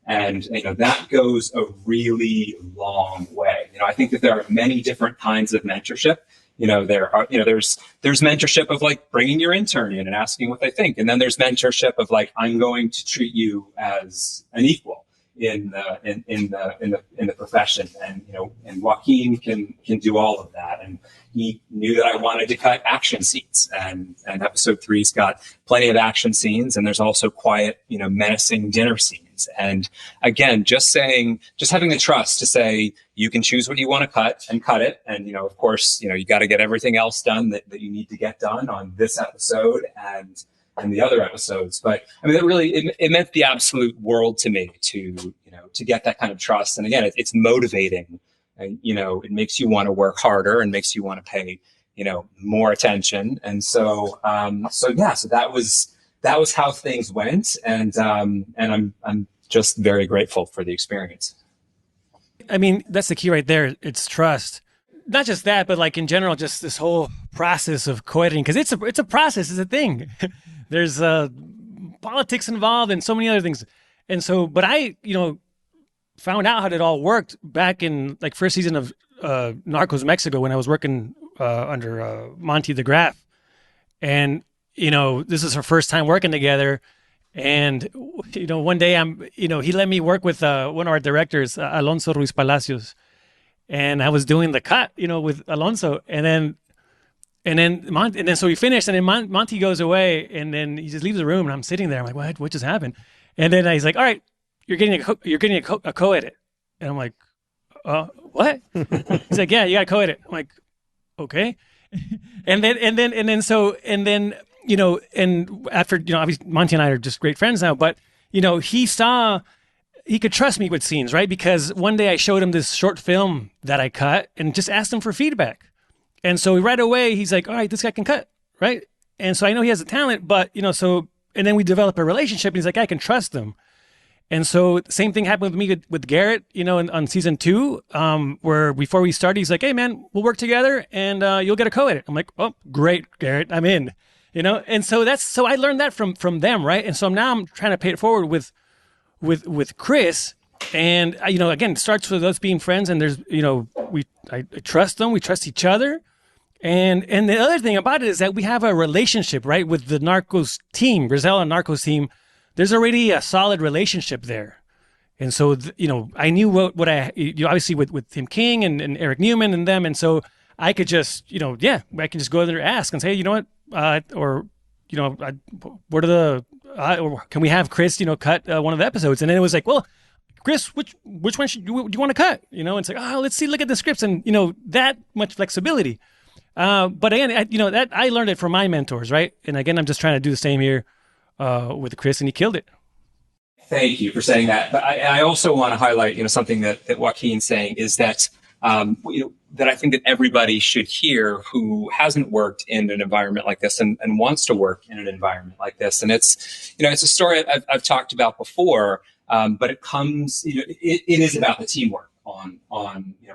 And, that goes a really long way. I think that there are many different kinds of mentorship. There's mentorship of like bringing your intern in and asking what they think. And then there's mentorship of like, I'm going to treat you as an equal in the profession. And, and Joaquin can do all of that. And he knew that I wanted to cut action scenes, and episode 3's got plenty of action scenes. And there's also quiet, menacing dinner scenes. And again, just having the trust to say, you can choose what you want to cut and cut it. And, of course, you got to get everything else done that you need to get done on this episode and the other episodes. But I mean, it meant the absolute world to me to get that kind of trust. And again, it's motivating. And, it makes you want to work harder and makes you want to pay, more attention. And so that was how things went. And I'm just very grateful for the experience. I mean, that's the key right there. It's trust. Not just that, but like in general, just this whole process of co-editing, because it's a process, it's a thing. There's politics involved and so many other things. And so, but I, found out how it all worked back in like first season of Narcos Mexico when I was working under Monty the Graph. And, this is her first time working together. And, one day he let me work with one of our directors, Alonso Ruiz Palacios. And I was doing the cut, with Alonso. And then so we finished, and then Monty goes away, and then he just leaves the room, and I'm sitting there. I'm like, what just happened? And then he's like, all right, you're getting a co-edit. And I'm like, what? He's like, yeah, you got a co-edit. I'm like, okay. And then after, obviously Monty and I are just great friends now, but, he could trust me with scenes, right? Because one day I showed him this short film that I cut and just asked him for feedback. And so right away, he's like, all right, this guy can cut, right? And so I know he has the talent, but, and then we develop a relationship, and he's like, I can trust him. And so same thing happened with me with Garrett, on season 2, where before we started, he's like, hey man, we'll work together and you'll get a co-edit. I'm like, oh, great, Garrett, I'm in, And so I learned that from them, right? And so now I'm trying to pay it forward with Chris. And, again, it starts with us being friends, and there's, I trust them, we trust each other. And the other thing about it is that we have a relationship, right, with the Narcos team, Griselda Narcos team. There's already a solid relationship there. And so, I knew what I, obviously with Tim King and Eric Newman and them. And so I could just, I can just go there and ask and say, you know what, or what are the, can we have Chris, cut one of the episodes? And then it was like, well, Chris, which one do you want to cut? And it's like, let's see, look at the scripts, and that much flexibility. But again, that I learned it from my mentors, right? And again, I'm just trying to do the same here with Chris, and he killed it. Thank you for saying that. But I also want to highlight, something that Joaquin's saying is that, that I think that everybody should hear who hasn't worked in an environment like this and wants to work in an environment like this. And it's, it's a story I've talked about before, but it comes, it is about the teamwork on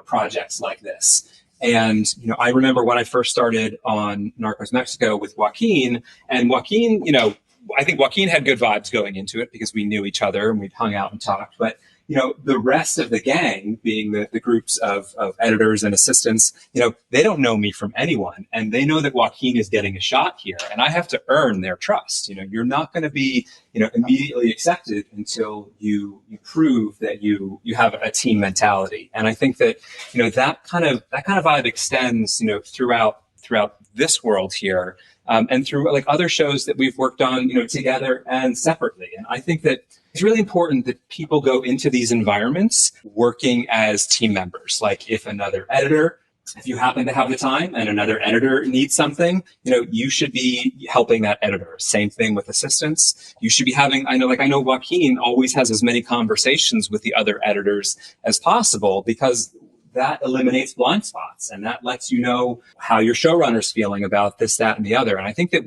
projects like this. And, I remember when I first started on Narcos Mexico with Joaquin, and Joaquin, I think Joaquin had good vibes going into it because we knew each other and we'd hung out and talked. But, the rest of the gang, being the groups of editors and assistants, they don't know me from anyone. And they know that Joaquin is getting a shot here. And I have to earn their trust. You're not going to be, immediately accepted until you prove that you have a team mentality. And I think that, that kind of vibe extends, throughout this world here. And through like other shows that we've worked on, together and separately. And I think that it's really important that people go into these environments working as team members. Like if you happen to have the time and another editor needs something, you should be helping that editor. Same thing with assistants. You should be having, I know Joaquin always has as many conversations with the other editors as possible because that eliminates blind spots and that lets you know how your showrunner's feeling about this, that, and the other. And I think that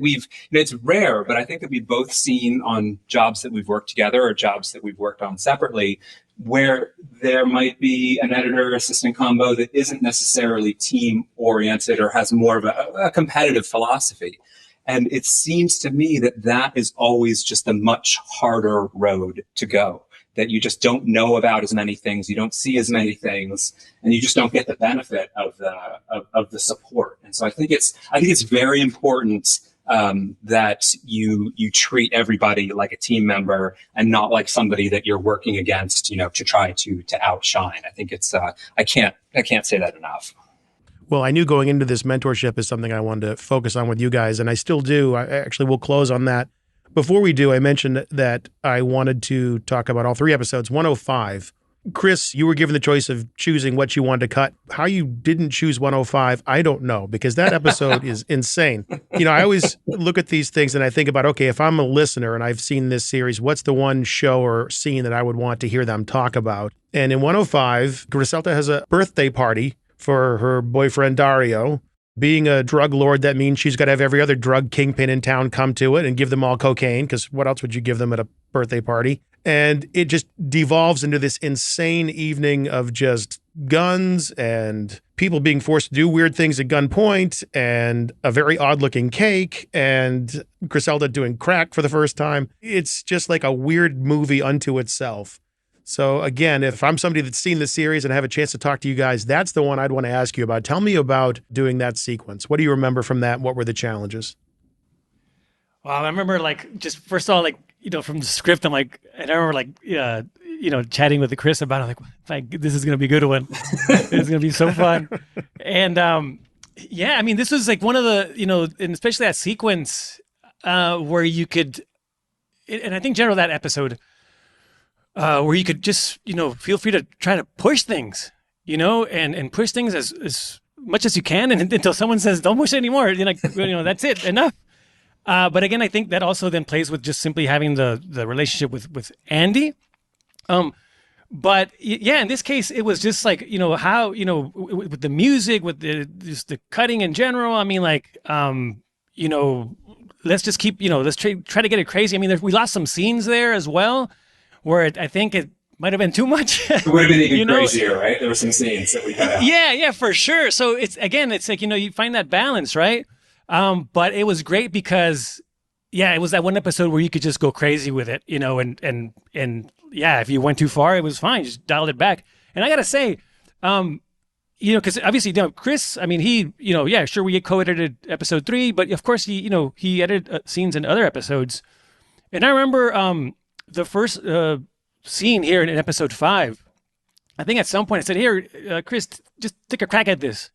it's rare, but I think that we've both seen on jobs that we've worked together or jobs that we've worked on separately where there might be an editor-assistant combo that isn't necessarily team-oriented or has more of a competitive philosophy. And it seems to me that is always just a much harder road to go. That you just don't know about as many things, you don't see as many things, and you just don't get the benefit of the support. And so I think it's very important that you treat everybody like a team member and not like somebody that you're working against, to try to outshine. I think it's I can't say that enough. Well, I knew going into this mentorship is something I wanted to focus on with you guys, and I still do. I actually will close on that. Before we do, I mentioned that I wanted to talk about all 3 episodes. 105. Chris, you were given the choice of choosing what you wanted to cut. How you didn't choose 105, I don't know, because that episode is insane. I always look at these things and I think about, okay, if I'm a listener and I've seen this series, what's the one show or scene that I would want to hear them talk about? And in 105, Griselda has a birthday party for her boyfriend, Dario. Being a drug lord, that means she's got to have every other drug kingpin in town come to it and give them all cocaine, because what else would you give them at a birthday party? And it just devolves into this insane evening of just guns and people being forced to do weird things at gunpoint and a very odd-looking cake and Griselda doing crack for the first time. It's just like a weird movie unto itself. So again, if I'm somebody that's seen this series and I have a chance to talk to you guys, that's the one I'd want to ask you about. Tell me about doing that sequence. What do you remember from that? What were the challenges? Well, I remember just first of all, from the script, I remember chatting with Chris about it, this is going to be a good one. It's going to be so fun. And this was one of the, and especially that sequence where you could, and I think generally that episode, where you could just, feel free to try to push things, and push things as much as you can, and until someone says, don't push it anymore, you're like, that's it, enough. But again, I think that also then plays with just simply having the relationship with Andy. But yeah, in this case, it was just how, with the music, with just the cutting in general. I mean, let's just keep, let's try to get it crazy. I mean, we lost some scenes there as well, where I think it might have been too much. It would have been even crazier, right? There were some scenes that we cut out. Yeah, for sure. So it's you find that balance, right? But it was great because, it was that one episode where you could just go crazy with it, and if you went too far, it was fine. Just dialed it back. And I got to say, because obviously, Chris, I mean, he, sure, we co-edited episode 3, but of course he edited scenes in other episodes. And I remember, the first scene here in episode 5, I think at some point I said, here, Chris, just take a crack at this,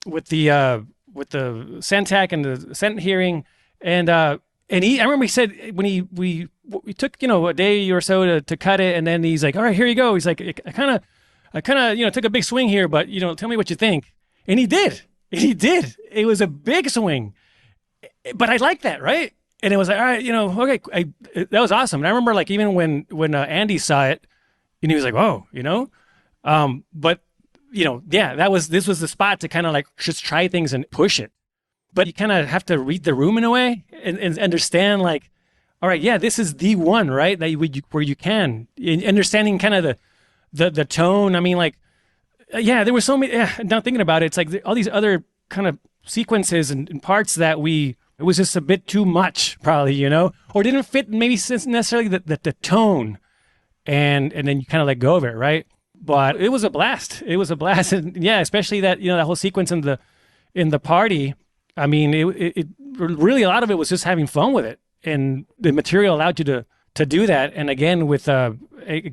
with the with the Senate and the Senate hearing, and I remember he said when we took a day or so to cut it, and then he's like, all right, here you go. He's like, I kind of took a big swing here, but tell me what you think. And he did. It was a big swing, but I like that, right? And it was like, all right, okay, that was awesome. And I remember like even when Andy saw it, and he was like, whoa, but this was the spot to kind of like just try things and push it. But you kind of have to read the room in a way and understand like, all right, yeah, this is the one, right? Where you can understanding kind of the tone. I mean, like, there were so many. Now thinking about it, it's like all these other kind of sequences and parts that it was just a bit too much, probably, or didn't fit maybe necessarily the tone, and then you kind of let go of it, right? But it was a blast. And especially that that whole sequence in the party. I mean, it really, a lot of it was just having fun with it, and the material allowed you to do that. And again, with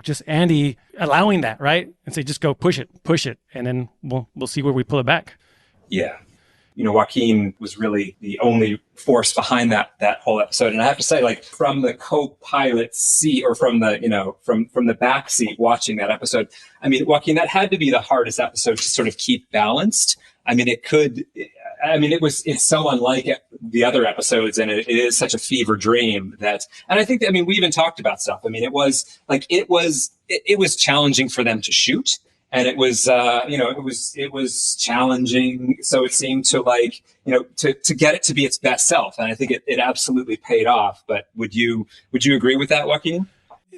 just Andy allowing that, right, and say, just go push it, and then we'll see where we pull it back. Yeah, Joaquin was really the only force behind that whole episode. And I have to say, like, from the co-pilot seat, or from the from the back seat watching that episode, I mean, Joaquin, that had to be the hardest episode to sort of keep balanced. I mean, it's so unlike the other episodes, and it is such a fever dream and I think that, we even talked about stuff. I mean, it was challenging for them to shoot, and it was challenging. So it seemed to to get it to be its best self. And I think it absolutely paid off. But would you agree with that, Joaquin?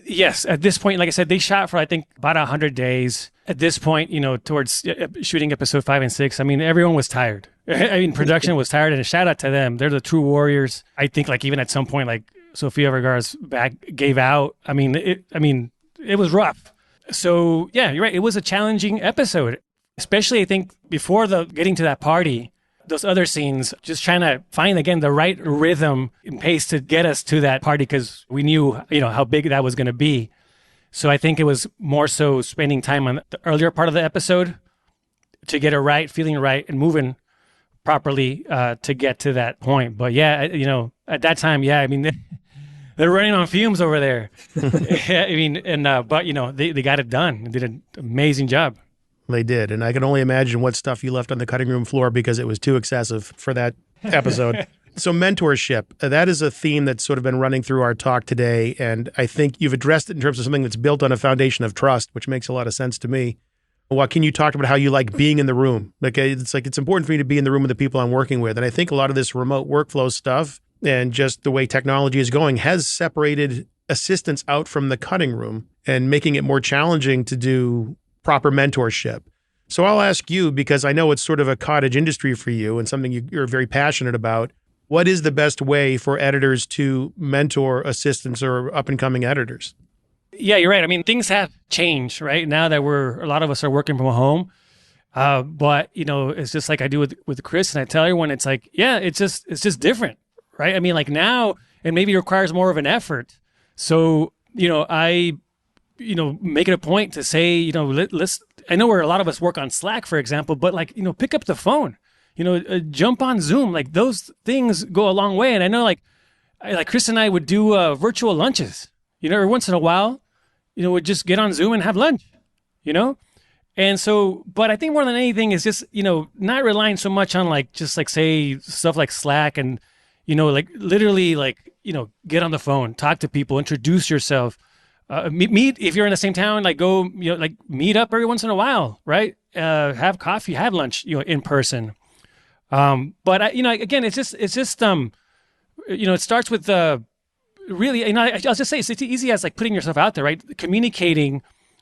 Yes. At this point, like I said, they shot for, I think, about 100 days. At this point, towards shooting episode 5 and 6, I mean, everyone was tired. Production was tired, and a shout out to them. They're the true warriors. I think, like, even at some point, like, Sofía Vergara's back gave out. I mean, it was rough. So yeah, you're right. It was a challenging episode, especially I think before getting to that party. Those other scenes, just trying to find again the right rhythm and pace to get us to that party, because we knew how big that was going to be. So I think it was more so spending time on the earlier part of the episode to get it right, feeling right, and moving properly to get to that point. But yeah, at that time, yeah, I mean, they're running on fumes over there. I mean, but they got it done and did an amazing job. They did. And I can only imagine what stuff you left on the cutting room floor because it was too excessive for that episode. So mentorship, that is a theme that's sort of been running through our talk today. And I think you've addressed it in terms of something that's built on a foundation of trust, which makes a lot of sense to me. Joaquin, you talked about how you like being in the room. It's important for me to be in the room with the people I'm working with. And I think a lot of this remote workflow stuff and just the way technology is going has separated assistants out from the cutting room and making it more challenging to do proper mentorship. So I'll ask you, because I know it's sort of a cottage industry for you and something you're very passionate about. What is the best way for editors to mentor assistants or up-and-coming editors? Yeah, you're right. I mean, things have changed, right? Now that a lot of us are working from home. But, it's just like I do with Chris, and I tell everyone, it's like, yeah, it's just different, right? I mean, like now, and maybe it requires more of an effort. So, I make it a point to say, let's, I know where a lot of us work on Slack, for example, but like, pick up the phone, jump on Zoom. Like those things go a long way. And I know like Chris and I would do virtual lunches, every once in a while, we'd just get on Zoom and have lunch, And so, but I think more than anything is just, not relying so much on say stuff like Slack and, literally get on the phone, talk to people, introduce yourself. Meet if you're in the same town, go, meet up every once in a while, right? Have coffee, have lunch, in person. But again, it starts with really, I'll just say it's easy as like putting yourself out there, right? Communicating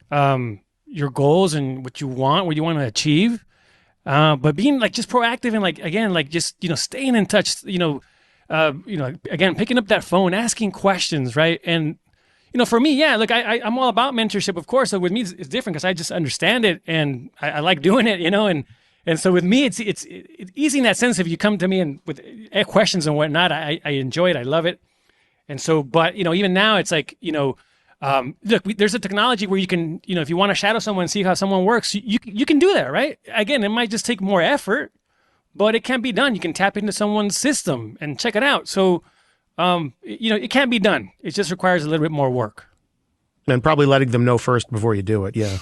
your goals and what you want to achieve, but being just proactive and just staying in touch, again picking up that phone, asking questions, right? And for me, yeah, look, I'm all about mentorship, of course. So with me, it's different because I just understand it and I like doing it, and so with me, it's easy in that sense. If you come to me and with questions and whatnot, I enjoy it, I love it. And so, but even now, it's like look, there's a technology where you can, if you want to shadow someone and see how someone works, you can do that, right? Again, it might just take more effort, but it can be done. You can tap into someone's system and check it out. So, it can be done. It just requires a little bit more work. And probably letting them know first before you do it. Yeah.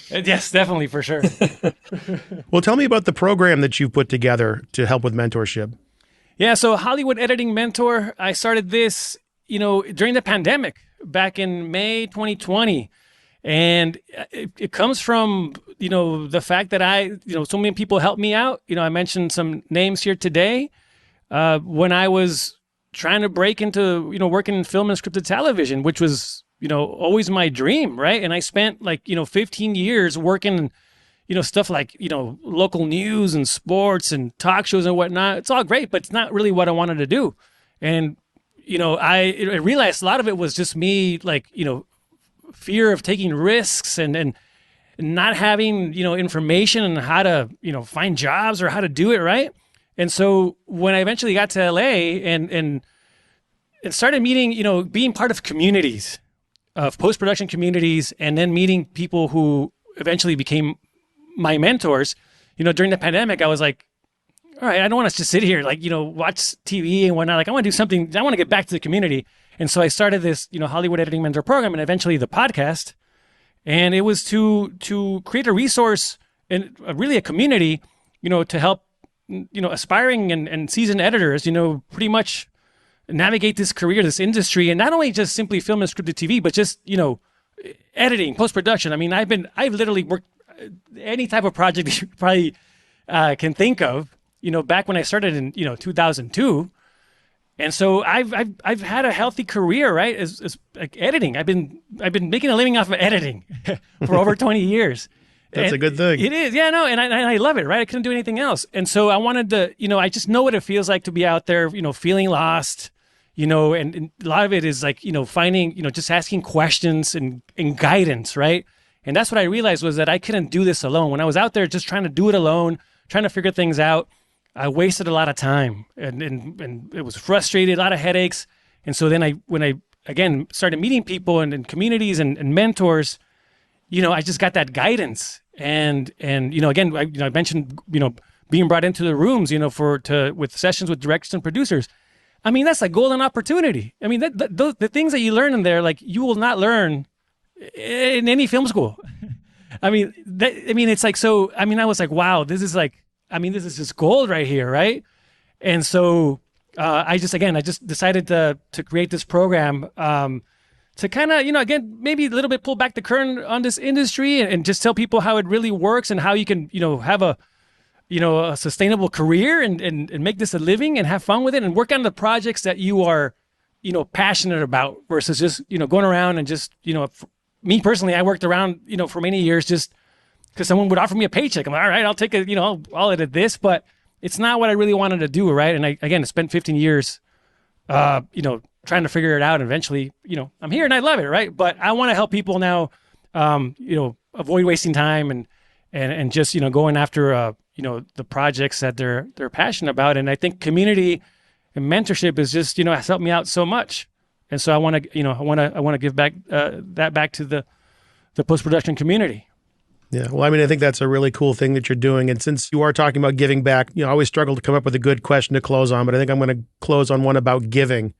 Yes, definitely, for sure. Well, tell me about the program that you've put together to help with mentorship. Yeah. So Hollywood Editing Mentor, I started this, during the pandemic back in May 2020. And it comes from, the fact that so many people helped me out. I mentioned some names here today. When I was trying to break into, working in film and scripted television, which was, always my dream, right? And I spent 15 years working, stuff like, local news and sports and talk shows and whatnot. It's all great, but it's not really what I wanted to do. And, I realized a lot of it was just me, fear of taking risks and not having, information on how to, find jobs or how to do it right. And so when I eventually got to LA and started meeting, being part of communities, of post-production communities, and then meeting people who eventually became my mentors, during the pandemic, I was like, all right, I don't want to just sit here, watch TV and whatnot. I want to do something. I want to get back to the community. And so I started this, Hollywood Editing Mentor program and eventually the podcast. And it was to create a resource and really a community, to help, aspiring and seasoned editors, pretty much navigate this career, this industry, and not only just simply film and scripted TV, but just, editing, post-production. I mean, I've literally worked any type of project that you probably can think of, back when I started in, 2002. And so I've had a healthy career, right? As like editing. I've been making a living off of editing for over 20 years. That's a good thing. It is, yeah, no, and I love it, right? I couldn't do anything else. And so I wanted to, I just know what it feels like to be out there, feeling lost, and a lot of it is finding, just asking questions and guidance, right? And that's what I realized was that I couldn't do this alone. When I was out there just trying to do it alone, trying to figure things out, I wasted a lot of time and it was frustrated, a lot of headaches. And so then when I again started meeting people and communities and mentors, I just got that guidance. And again, I mentioned, being brought into the rooms, with sessions with directors and producers. I mean, that's a golden opportunity. I mean, the things that you learn in there, you will not learn in any film school. I was like, wow, this is just gold right here, right? And so I just decided to create this program to kind of, again, maybe a little bit pull back the curtain on this industry and just tell people how it really works and how you can, have a sustainable career and make this a living and have fun with it and work on the projects that you are, passionate about versus just, going around and just, me personally, I worked around, for many years just because someone would offer me a paycheck. I'm like, all right, I'll take it, I'll edit this, but it's not what I really wanted to do, right? And I spent 15 years, trying to figure it out. And eventually, I'm here and I love it, right? But I want to help people now, avoid wasting time and just, going after, the projects that they're passionate about. And I think community and mentorship is just, has helped me out so much. And so I want to give back that back to the post-production community. Yeah. Well, I think that's a really cool thing that you're doing. And since you are talking about giving back, I always struggle to come up with a good question to close on, but I think I'm going to close on one about giving.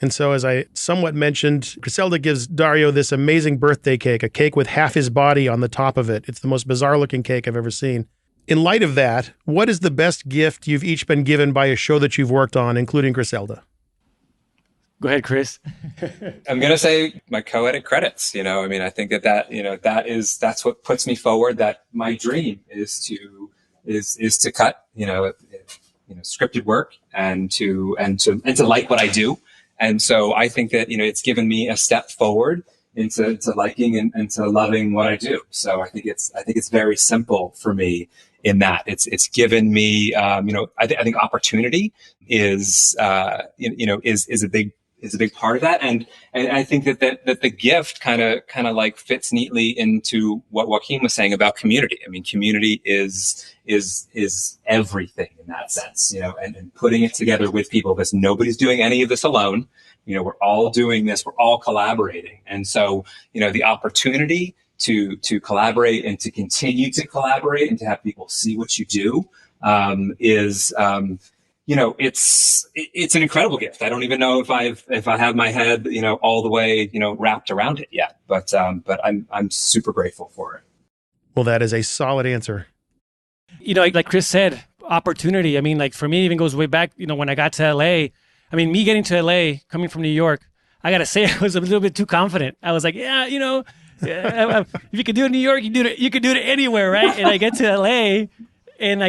And so as I somewhat mentioned, Griselda gives Dario this amazing birthday cake, a cake with half his body on the top of it. It's the most bizarre looking cake I've ever seen. In light of that, what is the best gift you've each been given by a show that you've worked on, including Griselda? Go ahead, Chris. I'm going to say my co-edit credits. I think that's what puts me forward. That my dream is to cut, scripted work and to like what I do. And so I think that, it's given me a step forward into liking and to loving what I do. So I think it's very simple for me in that it's given me, I think opportunity is a big part of that. And I think that the gift kind of like fits neatly into what Joaquin was saying about community. I mean, community is everything in that sense, and putting it together with people, because nobody's doing any of this alone. We're all doing this, we're all collaborating. And so, the opportunity to collaborate and to continue to collaborate and to have people see what you do, is, it's an incredible gift. I don't even know if I have my head, all the way, wrapped around it yet, but I'm super grateful for it. Well, that is a solid answer. Like Chris said, opportunity. I mean, like for me, it even goes way back, when I got to LA. I mean, me getting to LA, coming from New York, I got to say I was a little bit too confident. I was like, yeah, if you could do it in New York, you could do it anywhere, right? And I get to LA, and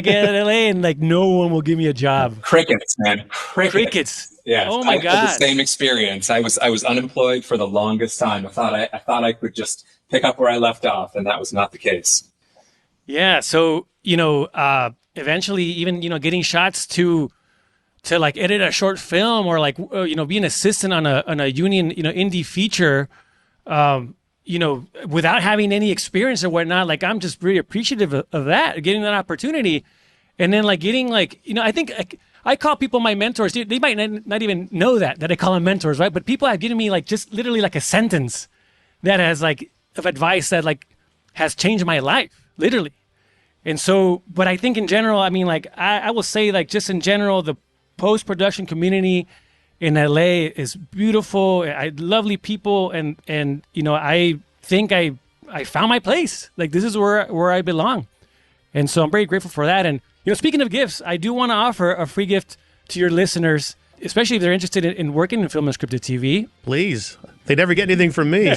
like no one will give me a job. Crickets, man. Crickets. Yeah. Oh my God. I had the same experience. I was unemployed for the longest time. I thought I could just pick up where I left off, and that was not the case. Yeah. So, eventually even, getting shots to like edit a short film or like, be an assistant on a union, indie feature, without having any experience or whatnot, like I'm just really appreciative of that, getting that opportunity. And then like getting like, I think I call people my mentors. They might not even know that I call them mentors, right? But people have given me like just literally like a sentence that has like of advice that like has changed my life, literally. And so, but I think in general, I mean, like I will say like just in general, the post-production community in LA is beautiful. Lovely people. And I think I found my place. Like this is where I belong. And so I'm very grateful for that. And, speaking of gifts, I do want to offer a free gift to your listeners, especially if they're interested in working in film and scripted TV. Please. They never get anything from me.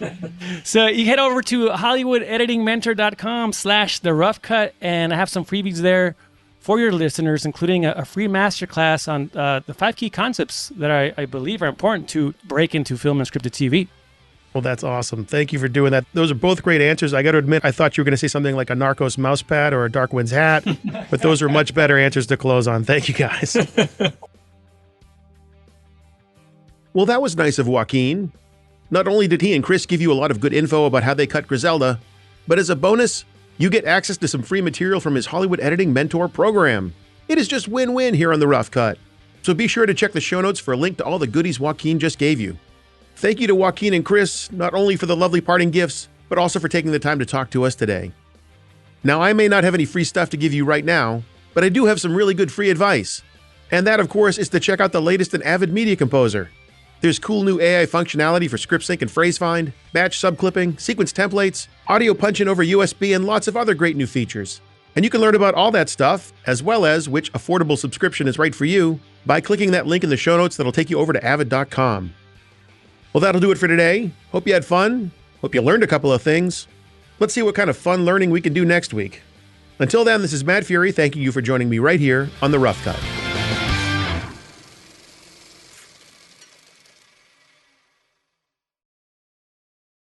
So you head over to hollywoodeditingmentor.com/theroughcut, and I have some freebies there for your listeners, including a free masterclass on the 5 key concepts that I believe are important to break into film and scripted TV. Well, that's awesome. Thank you for doing that. Those are both great answers. I got to admit, I thought you were going to say something like a Narcos mouse pad or a Dark Winds hat, but those are much better answers to close on. Thank you, guys. Well, that was nice of Joaquin. Not only did he and Chris give you a lot of good info about how they cut Griselda, but as a bonus, you get access to some free material from his Hollywood Editing Mentor program. It is just win-win here on The Rough Cut. So be sure to check the show notes for a link to all the goodies Joaquin just gave you. Thank you to Joaquin and Chris, not only for the lovely parting gifts, but also for taking the time to talk to us today. Now, I may not have any free stuff to give you right now, but I do have some really good free advice. And that, of course, is to check out the latest in Avid Media Composer. There's cool new AI functionality for script sync and phrase find, batch subclipping, sequence templates, audio punch-in over USB, and lots of other great new features. And you can learn about all that stuff, as well as which affordable subscription is right for you, by clicking that link in the show notes that'll take you over to avid.com. Well, that'll do it for today. Hope you had fun. Hope you learned a couple of things. Let's see what kind of fun learning we can do next week. Until then, this is Matt Fury thanking you for joining me right here on The Rough Cut.